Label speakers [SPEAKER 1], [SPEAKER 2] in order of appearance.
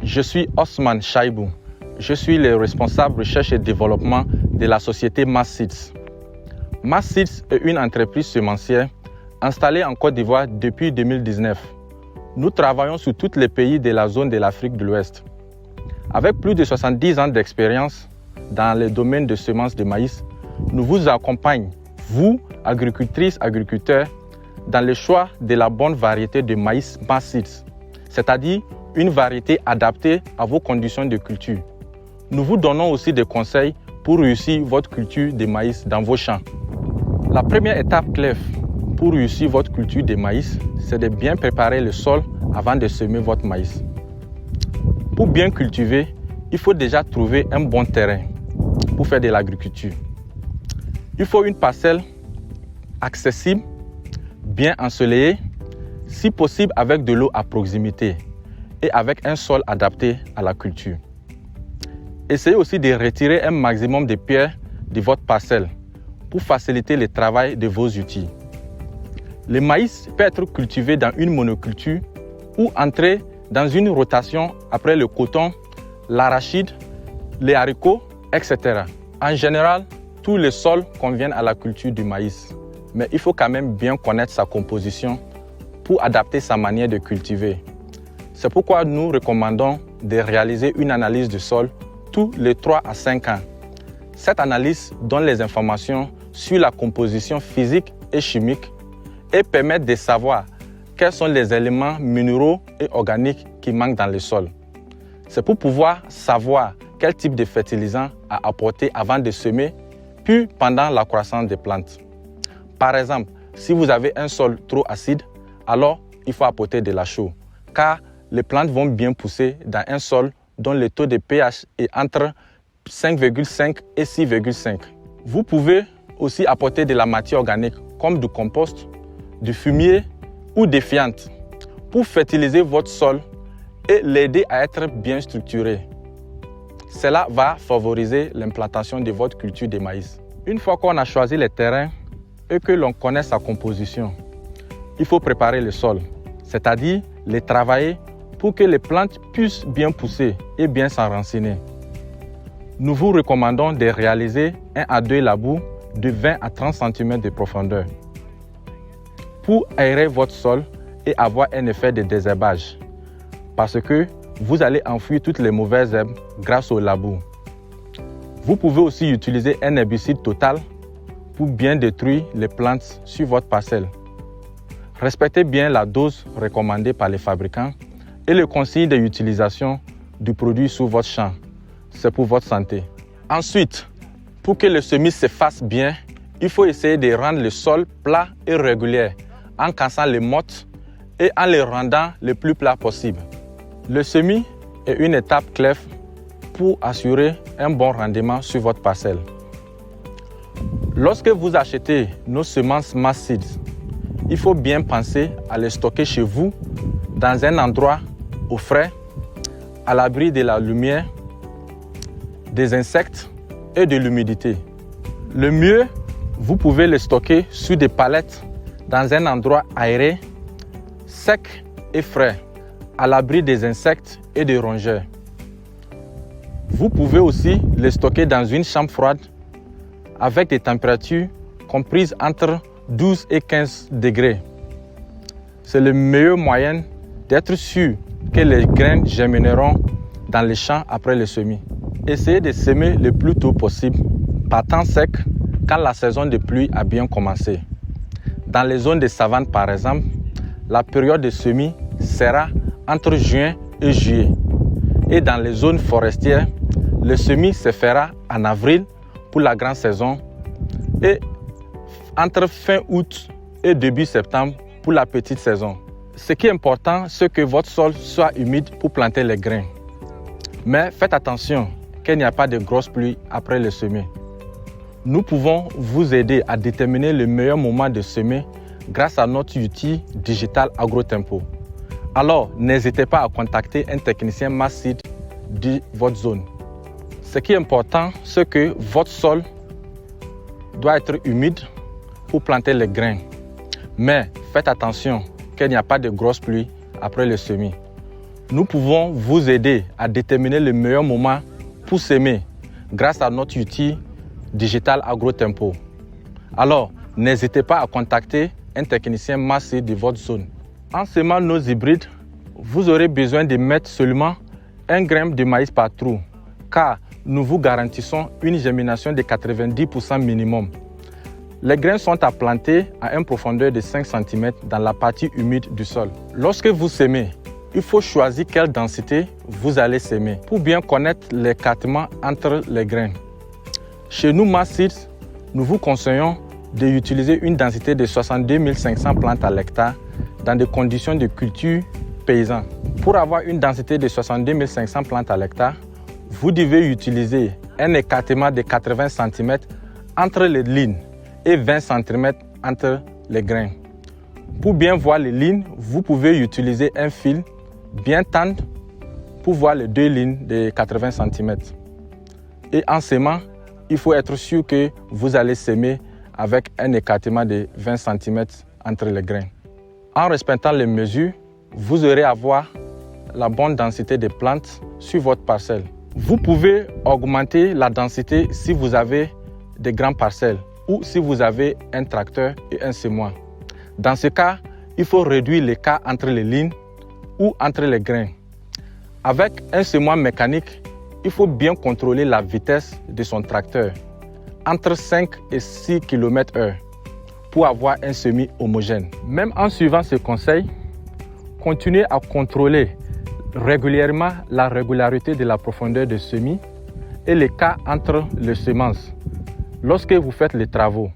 [SPEAKER 1] Je suis Osman Chaibou. Je suis le responsable recherche et développement de la société Mass-Seeds. Mass-Seeds est une entreprise semencière installée en Côte d'Ivoire depuis 2019. Nous travaillons sur tous les pays de la zone de l'Afrique de l'Ouest. Avec plus de 70 ans d'expérience dans le domaine de semences de maïs, nous vous accompagnons, vous, agricultrices, agriculteurs, dans le choix de la bonne variété de maïs Mass-Seeds, c'est-à-dire une variété adaptée à vos conditions de culture. Nous vous donnons aussi des conseils pour réussir votre culture de maïs dans vos champs. La première étape clé pour réussir votre culture de maïs, c'est de bien préparer le sol avant de semer votre maïs. Pour bien cultiver, il faut déjà trouver un bon terrain pour faire de l'agriculture. Il faut une parcelle accessible, bien ensoleillée, si possible avec de l'eau à proximité et avec un sol adapté à la culture. Essayez aussi de retirer un maximum de pierres de votre parcelle pour faciliter le travail de vos outils. Le maïs peut être cultivé dans une monoculture ou entrer dans une rotation après le coton, l'arachide, les haricots, etc. En général, tous les sols conviennent à la culture du maïs, mais il faut quand même bien connaître sa composition pour adapter sa manière de cultiver. C'est pourquoi nous recommandons de réaliser une analyse du sol tous les 3 à 5 ans. Cette analyse donne les informations sur la composition physique et chimique et permet de savoir quels sont les éléments minéraux et organiques qui manquent dans le sol. C'est pour pouvoir savoir quel type de fertilisant à apporter avant de semer, puis pendant la croissance des plantes. Par exemple, si vous avez un sol trop acide, alors il faut apporter de la chaux, car les plantes vont bien pousser dans un sol dont le taux de pH est entre 5,5 et 6,5. Vous pouvez aussi apporter de la matière organique comme du compost, du fumier ou des fientes pour fertiliser votre sol et l'aider à être bien structuré. Cela va favoriser l'implantation de votre culture de maïs. Une fois qu'on a choisi le terrain et que l'on connaît sa composition, il faut préparer le sol, c'est-à-dire le travailler pour que les plantes puissent bien pousser et bien s'enraciner. Nous vous recommandons de réaliser 1 à 2 labours de 20 à 30 cm de profondeur pour aérer votre sol et avoir un effet de désherbage, parce que vous allez enfouir toutes les mauvaises herbes grâce au labour. Vous pouvez aussi utiliser un herbicide total pour bien détruire les plantes sur votre parcelle. Respectez bien la dose recommandée par les fabricants et le conseil de l'utilisation du produit sur votre champ. C'est pour votre santé. Ensuite, pour que le semis se fasse bien, il faut essayer de rendre le sol plat et régulier en cassant les mottes et en les rendant le plus plat possible. Le semis est une étape clé pour assurer un bon rendement sur votre parcelle. Lorsque vous achetez nos semences Mass-Seeds, il faut bien penser à les stocker chez vous dans un endroit au frais, à l'abri de la lumière, des insectes et de l'humidité. Le mieux, vous pouvez les stocker sur des palettes dans un endroit aéré, sec et frais, à l'abri des insectes et des rongeurs. Vous pouvez aussi les stocker dans une chambre froide avec des températures comprises entre 12 et 15 degrés. C'est le meilleur moyen d'être sûr que les graines germineront dans les champs après le semis. Essayez de semer le plus tôt possible, par temps sec, quand la saison de pluie a bien commencé. Dans les zones de savane, par exemple, la période de semis sera entre juin et juillet. Et dans les zones forestières, le semis se fera en avril pour la grande saison et entre fin août et début septembre pour la petite saison. Ce qui est important, c'est que votre sol soit humide pour planter les grains. Mais faites attention qu'il n'y a pas de grosses pluies après le semis. Nous pouvons vous aider à déterminer le meilleur moment de semer grâce à notre outil digital AgroTempo. Alors, n'hésitez pas à contacter un technicien Mass-Seeds de votre zone. Ce qui est important, c'est que votre sol doit être humide pour planter les grains. Mais faites attention qu'il n'y a pas de grosses pluies après le semis. Nous pouvons vous aider à déterminer le meilleur moment pour s'aimer grâce à notre outil digital AgroTempo. Alors, n'hésitez pas à contacter un technicien Mass Seeds de votre zone. En semant nos hybrides, vous aurez besoin de mettre seulement un grain de maïs par trou, car nous vous garantissons une germination de 90% minimum. Les grains sont à planter à une profondeur de 5 cm dans la partie humide du sol. Lorsque vous semez, il faut choisir quelle densité vous allez semer pour bien connaître l'écartement entre les grains. Chez nous, Mass Seeds, nous vous conseillons d'utiliser une densité de 62 500 plantes à l'hectare dans des conditions de culture paysanne. Pour avoir une densité de 62 500 plantes à l'hectare, vous devez utiliser un écartement de 80 cm entre les lignes et 20 cm entre les grains. Pour bien voir les lignes, vous pouvez utiliser un fil bien tendre pour voir les deux lignes de 80 cm. Et en semant, il faut être sûr que vous allez semer avec un écartement de 20 cm entre les grains. En respectant les mesures, vous aurez à avoir la bonne densité de plantes sur votre parcelle. Vous pouvez augmenter la densité si vous avez de grandes parcelles ou si vous avez un tracteur et un semoir. Dans ce cas, il faut réduire l'écart entre les lignes ou entre les grains. Avec un semoir mécanique, il faut bien contrôler la vitesse de son tracteur, entre 5 et 6 km/h, pour avoir un semis homogène. Même en suivant ce conseil, continuez à contrôler régulièrement la régularité de la profondeur de semis et l'écart entre les semences lorsque vous faites les travaux.